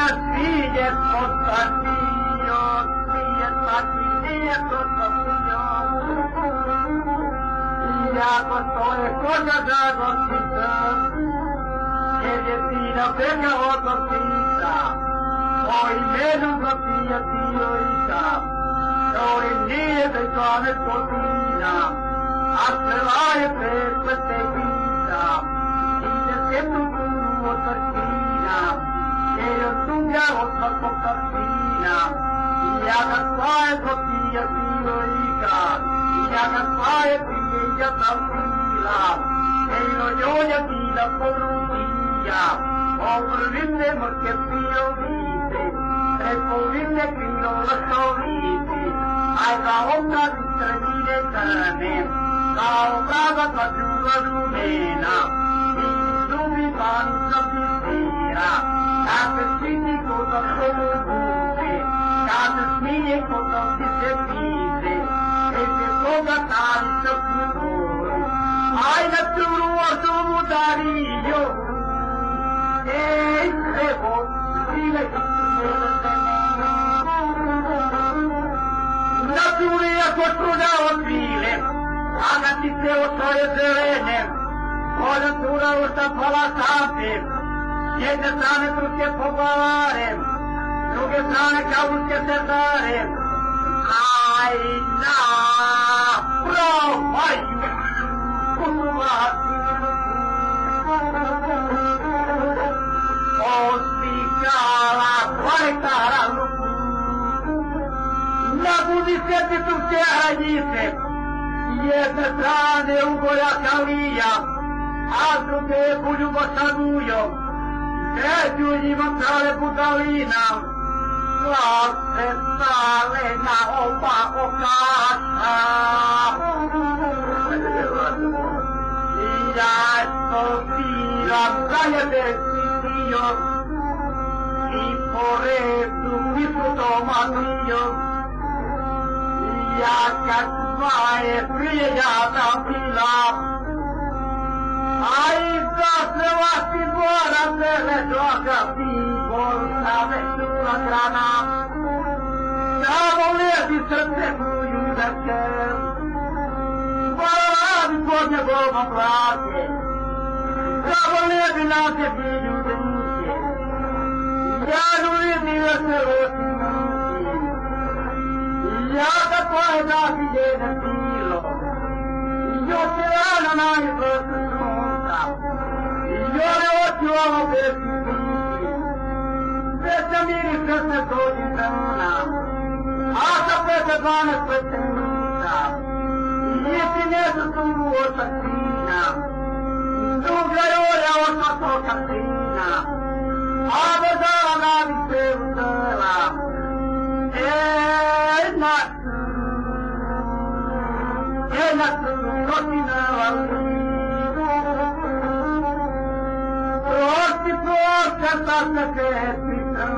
sigues constantíos, sigues patinillos, ya con todas las cosas de gotita, que decida venga otra cita, hoy menos gotilla tío hija, hoy nieve con el cocina, hasta la perspectiva, y de siempre tu otra esquina, que yo tuya otra cocina, y haga toda gotilla tío hija, y haga toda ya tranquila, que no yo ya tira por un día, pobrinde porque pío dice, el pobrinde que no lo sobrite, hay la otra distremine carne, la obrada ayuda lumena, y su mi panza pisera, cada sitio cosa solo buque, cada mille cosa que se pide, que se toca tanto ay, la turua tuvo darillo, vos, y le la turia costruida oscile, agati se osoje zelene, ona tura usta palatante, s jedne strane turske pobavare, s druge strane kaburske serdare, aj na probaju. Osticala, guardara na budice ti tu se hradite, jedne strane ugoja kalija, a s druge buljubo sadujom, među njima trale budalina, slavce stale na oba okaša. Ya estoy cállate, tío, y por eso mismo toma tío, ya casmae fría la pila, ay, se va a situar a hacerle droga, por saber su la grana, ya volé a disertar muy una que Godne Boga plate, zavoledi na tebi ljudenke, ja ljubim da se otimuti, ja da tvoje dati jedne bilo, još je rana najbolje sunca, još je oči ovo bez biti, bez se miri kad se dođi dana, a sa 5-12 minuta, Jesi nešto tugu od sasina, druga jora od svakoga sina, a bezala nadi se uzela, jedna rotinela Prosti sa se petitam,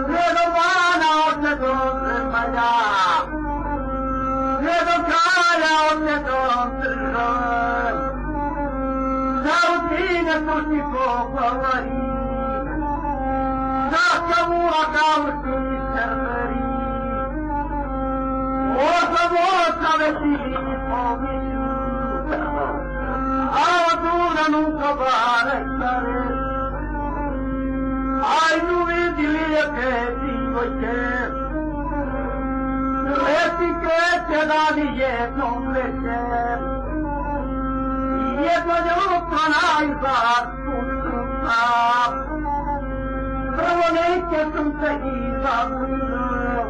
redovana od se doze malja, ne do kraja odnetom držav, za rutine pusti pogovori, za kavula kausti serveri, osa vesili pomišu, a od ura nunca bare stare, aj nu vidi lijepe divojke, Reci kreće da mi jednom večer, jedno ljubko najzad sunca, prvo neke sunce izazvilo,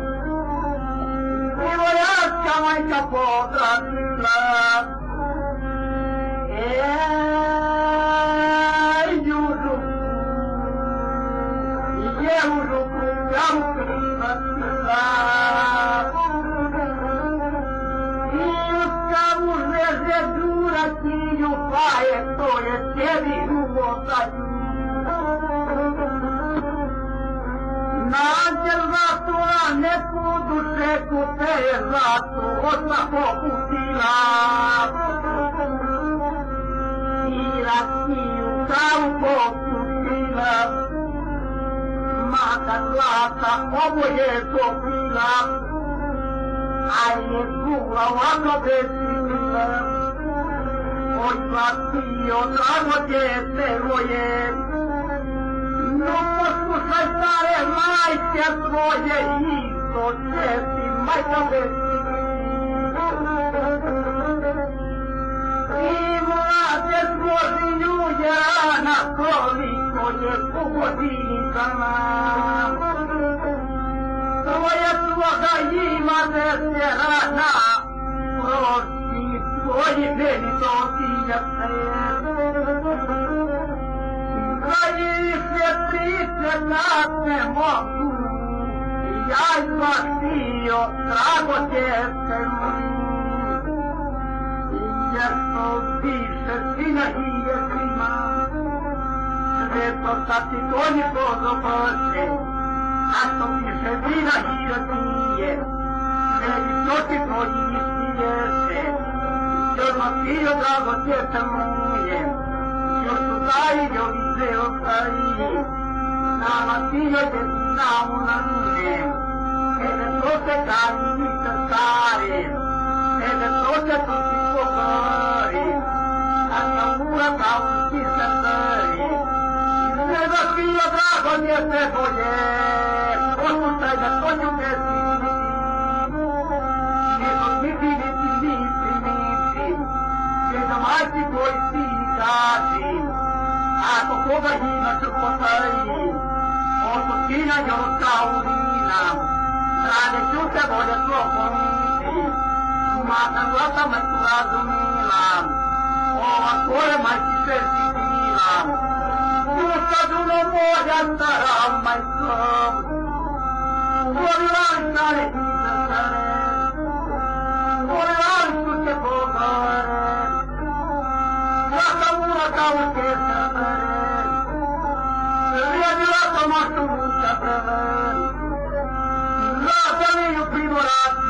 i vojačka majka podrazila, južu, je u ruku jamu privatila, Tiju paje, to je tebi uvotaju. Nađel zatura neku dušeku, te je zatu osa poputila. I rasniju pravu poputila. plata, oboje to pila, a je gula ovako besila. Oj, platio, drago djete moje, no poslušaj stare majke tvoje, isto će ti majka besila. I mlade zloži ljudjana, koliko je po godinicama. Tvoje sloga ima deserana, prosti tvoji meni dotinjate. Da ih je priznat ne mogu, ja izvastio drago djete moji. Jer to piše sina i jeslima, sve to sad ti to ništa zobrše, a to piše vina i jeslije, sve to ti tvoji istiješe, još matio drago djete moje, još su daji ovi sve ostaji, na matio je na unanje, kada to se kaži ništa stare, kada to se tu ti pokori, a sa ura pravu ti se stari, sve da svijo drago djete bolje, poslušaj da to ću besiti, nego smiti niti, jer da majci tvoj sini kaži, ako koga imaš u potaji, oko sina Joska urina, rade ću se bolje sloboditi, mata glasa majku razumila, ova koje majci se stidila, Joska duno moja stara majko, volila stare i stare, volila su se pogore, Jaka ura kao će sabere, rijedila to maštu ruka preve, Zadali ju primorati,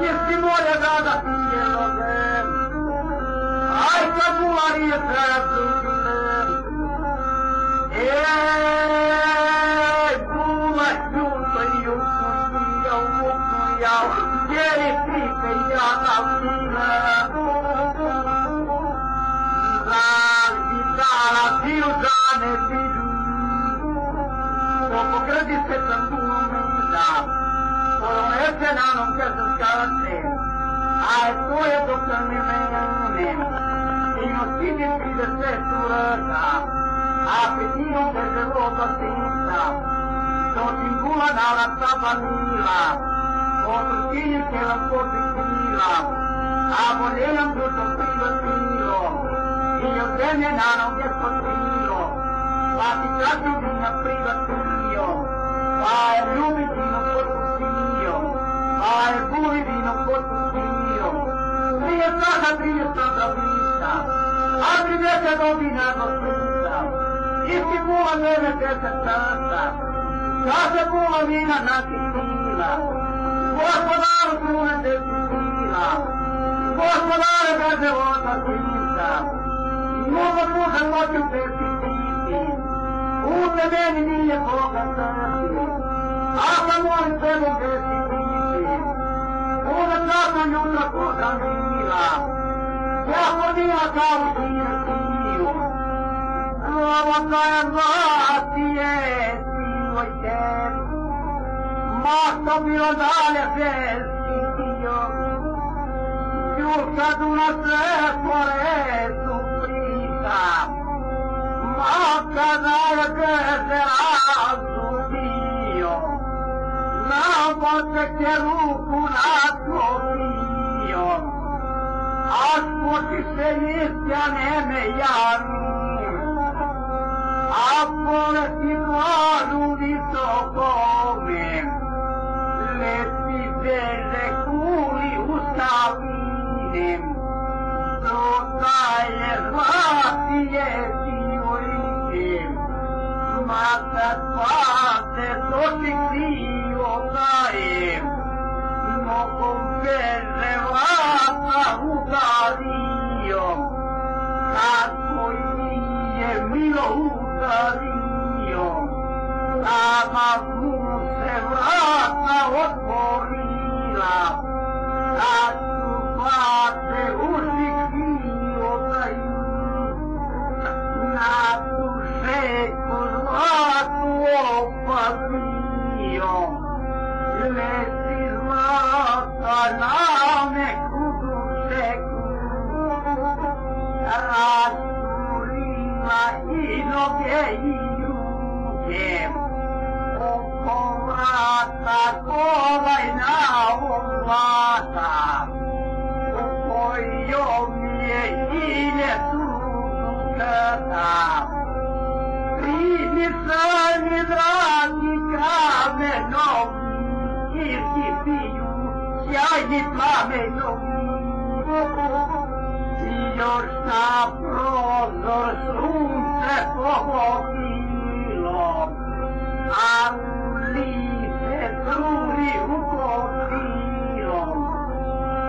jesi moja rada ti je noge, aj kad bulari je prezutile, bula ljuto i upunija, jer je kripe ja navile, zagitala ti u dane vidu, pokradi se sam bumila, polonese na nom će se skate, a to je dok mi menem, i nositi 30 uraka, a petinom te života sinca, to ti gula nala sabanila, o trskini se vam potikila, a voljenom dušom privatilo, i od zemlje na nom je skotilo, pa ti kraću vina privatio, pa je ljubi vino potpustio, pa je buli vino potpustio, prije straha 30 vina, a 30 godina do svita, isti bula mene 10 sata, kaže bula vina nakitila, gospodaru krune desitila, gospodare kaže oda svita, mnogo duže moću desititi, Ute meni nije Boga srti, a sam molim sebom desititi, Ute časno jutra koga mila, ja podila kao širstiju, ovo koja zvati je siloj tebi, mašto bilo dalje desitio, Jurka tu na sve porezu prita, Maka najke se razumio, napotek je ruku naklonio, a spoči se istjaneme javim, a poleti glavu visokome, leti beže kuli ustavinem, dostaje zlati jezi, Mata spate došli krivo dajem, nogom beže vrata udario, kako nije milo udario, nama mu se vrata otvorila, kad su plate usikrio daju, na duše ko zlatu opazio, leti zlata na neku dušeku, rasturima i noge i ruke, oko vrata kolaj na vrata, u kojom je ilje dušata. Primi sami dragi kamenovi, irki piju sjajni plamenovi, i još na prozor sunce pohodilo, a u lice truli ukotrilo,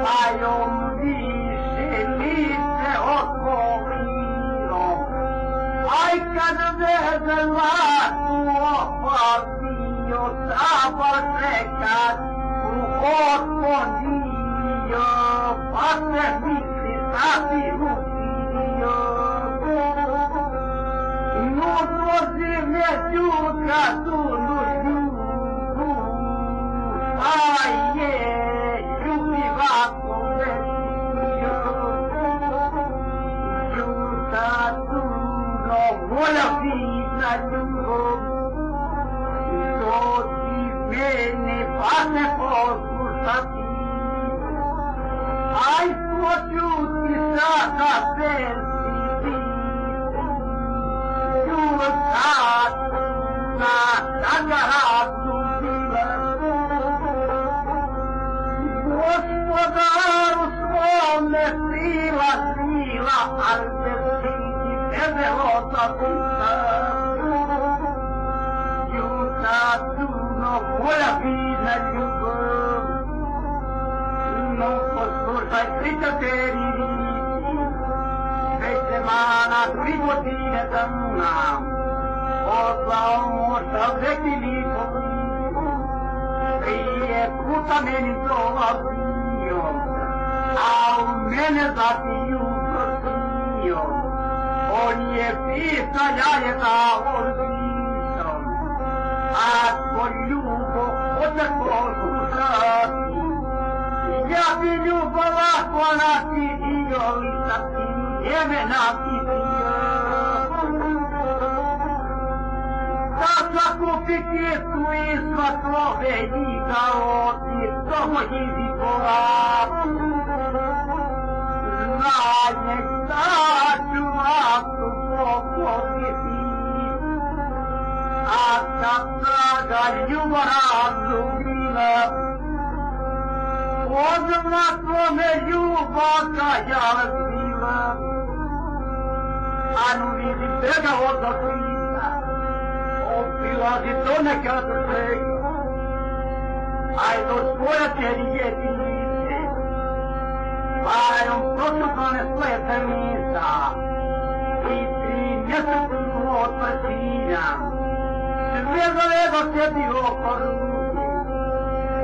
pa jom više lice otvorilo. Aj kad veze zlatu opazio, sabor čekat u otponio, pa se misli sasvim usilio. Nužnozi međutka tu nužnju, pa je ljubivaco vesio. Ljuta tu volja vidna ljubav, dođi mene pa se poslušati, aj počuti sada persiti, ljuta na zagradu bila, gospodaru svome sila, ali tebe otapita, ljuta tuno volja vidna ljubav, no poslušaj pričateri riči, već se mana 3 godine davna, poslao možda vrekili poblizu, prije puta meni dolazio, a u mene zatiju prosio. On je pisao, ja je dao pisao, ako ljubo hoće poslušati, ja bi ljubo lako napidio i sa tim jeme napidio. Da sakupi pjesmu i svatlove i gaoti, to moji zikova. Znanje staću vasu poklopiti, a kad draga ljubav razumila, odmah tvome ljubaka ja razvila, a nu vidim tega od zaklina, obilazi to neka držega, aj do svoje teri jedinice, Pajom pročupane slepe misa i 3 mjesecu od prsinja, sve zaledo sebi oko ruke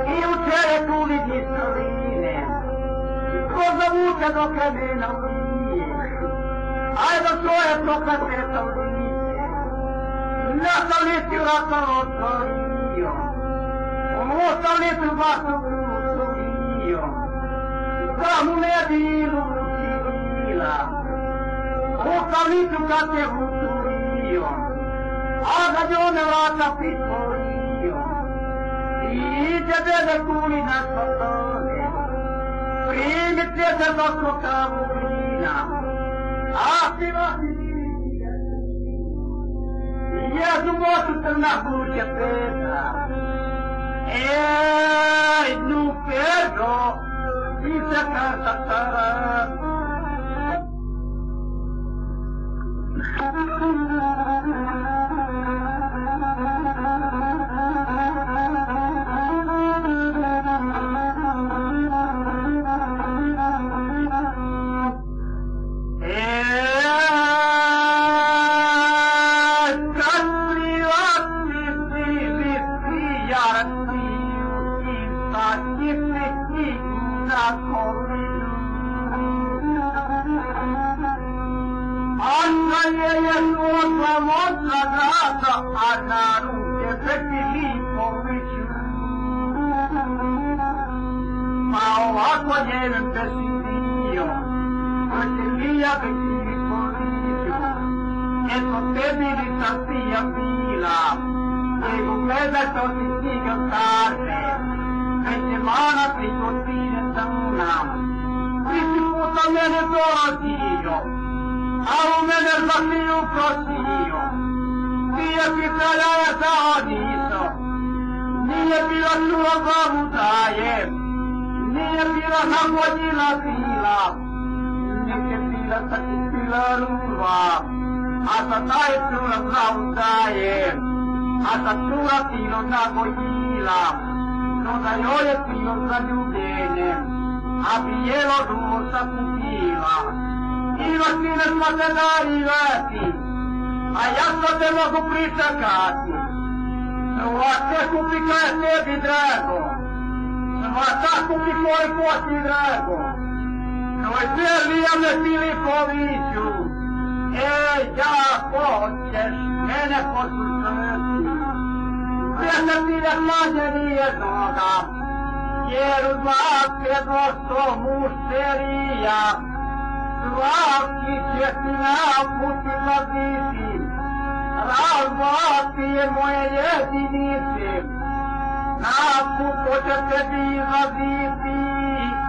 i u čereku vidi srline, ko zavuče do kamena lije, aj do svoje proklete lice, na stolici vrata otvorio, u stolicu vasu utvorio, da mu ne bilo civila, u stolicu kad se utvorio, a da njome vrata pritvorio, i tebe kuli na stotone, primite se do skokavu vina, a si vasi jedu moću crna kuće peta, nu Pedro, i se kasa stara. Anaru che Filippo vicino ma ho accogliere un presidio perché via che Filippo vicino e potevi risaltia fila e con quella sottiti cantare e settimana ti continua da una disiputamente doratio a un enervativo prosio dia che sarà dadiso dia che la sua vamutaie dia che la sua la fila dia che fila sakitila ruwa asatai sura vamutaie asatura filo da goyila no da yoye filo da jubene abielo rusa pupila i vastine smatenari veti a ja sam te mogu pričakati, sva te kupi kaj je tebi drago, sva ta kupi koji posti drago, svoj Serlija me Filipoviću, ja hoćeš mene poslušati, sveta ti ne slađe nijednoga, jer u 200 mušterija, svaki će ti naputi mladici, razvati je moje jedinice, naputo će tebi mladici,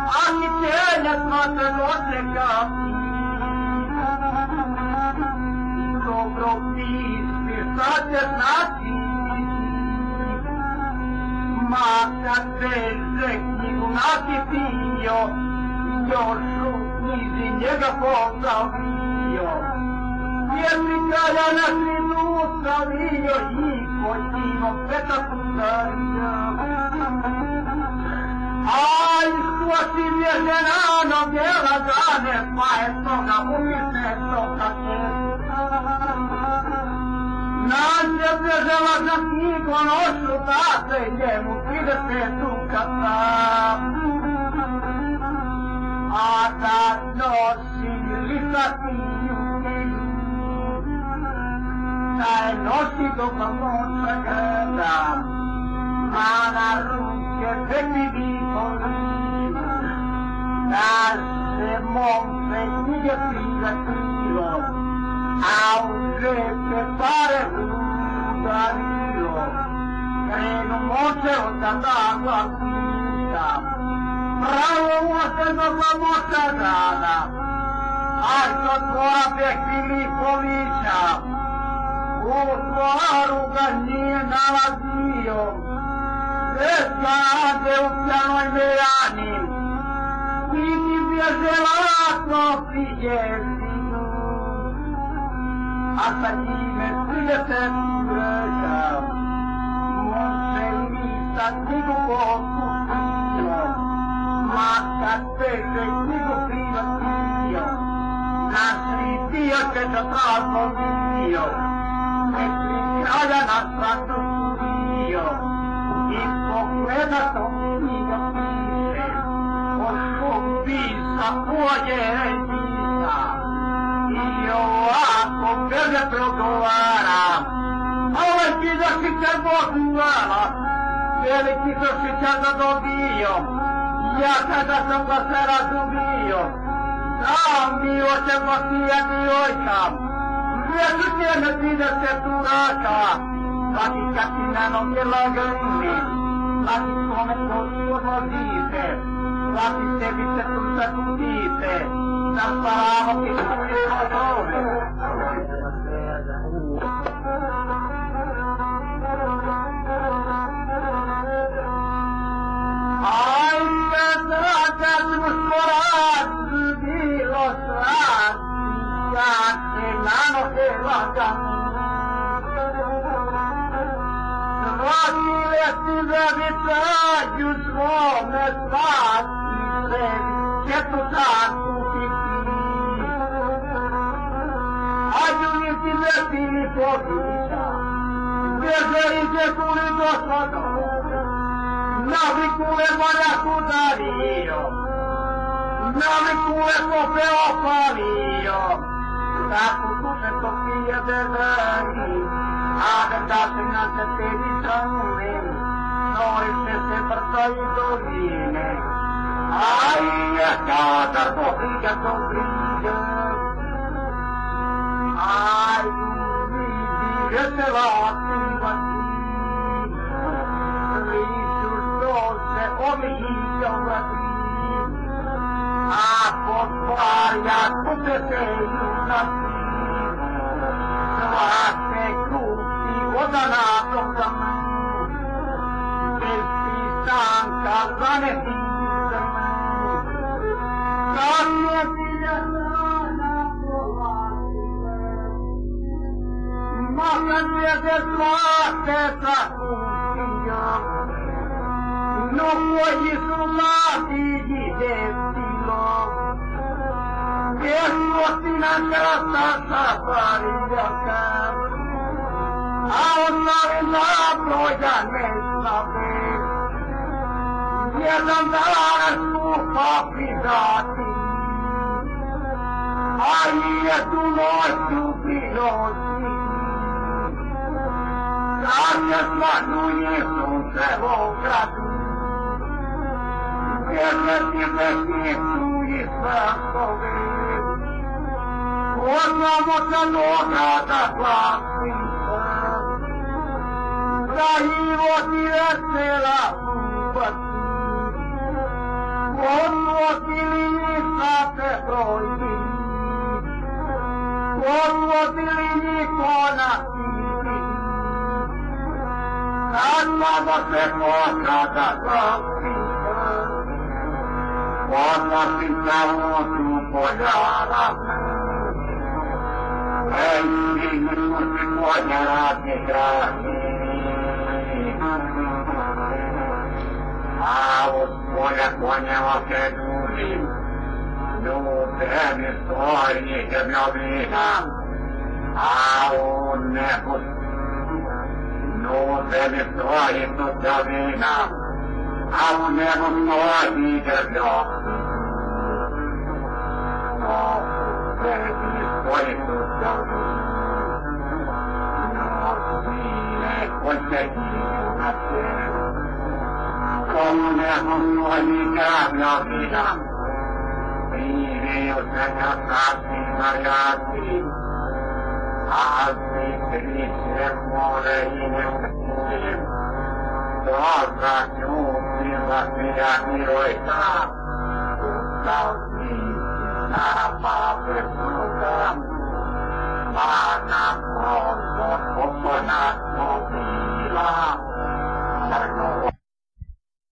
a ti ćenja smate dočekati. Dobro pismi, sad ćeš naći, ma kad teže knjigu nakipio, još u knjizi njega pozdravio. Vjernika ja na svijetu ustavio i kojima peta sudario. Aj, skočim je žena nogela gane, pa je toga umirne toga česta. Nađe bježela za knjigu noću, tate njemu 30 ukata. A da nosi lisatiju knjigu, da je nosi do pomoća gleda, a na ruke peklivi poliču, da se momce knjige prigatilo, a u džepe pare udarilo, krenu moće od tada glasita. Pravo uošteno pomoća grada, a što tvora pek Filipovića, u stvaru ga nije nalazio, sve skade u pjanoj merani, i ti bježelatno priježinu, a sa njime 30 breža, može mi sa knjigu poslušio, ma kad teže knjigu privatio, našli dio će za prazno vidio, nekli kralja na stranu studio, i pogleda to knjiga piše, o šupisa pojedinca, i ovako vele progovara, veliki zaštićar Bogu vala, veliki zaštićar zadobio, ja kada sam ga se razumio, sam bio se gostija djevojka, gdje su njene 30 uraka, svaki kad ti na noge lagrni, svaki kome to odvozite, svaki sebi se tu sakutite, da sparamo ti svoje hodove. Kad usporad bilo srad, kad se na noge lagam. Svaki leti zavičaju svome spati, sebi će tu sanku biti. A ljubiti leti mi povića, bježe iđe kuli do svoga. Navikule morjaku dario, navikule kope opalio, tako duše to pije dezani, a Finalmente tevi sangue, noi se partito viene. Ai, casa, tofiga, ai, vidi, te la attivati, risultose, omicidiovati, a postoria, tutte sei unati, trovate tutti, odanato da me, questi stanca, vanesti, grazie figlia ma cambia del latte tra tutti non puoi sullati di destino che sottinante la stessa fariglia a una villa proia nella e ad andare su papidati ai e tu non stupidosi grazie a lui e son servo gratuito e per ti perché tu gli sfascove quando mozzanoca da classica dai voti verse la pubblica Quando ti state proibiti, quando ti conati, quando se posa da soffitta, quando si stavo su pogliara, e il figlio si pogliara di grandi. Olha, conhece que no teme storie che mi obbligano a un negus, no teme storie tutte obbligano a un negus storie che mi obbligano, no teme storie tutte obbligano, no stile conseguire a te. Come comunica la vita, vive io senza stati ragazzi, altri felici muore in un cosa più la figlia di roetà, tutta la pace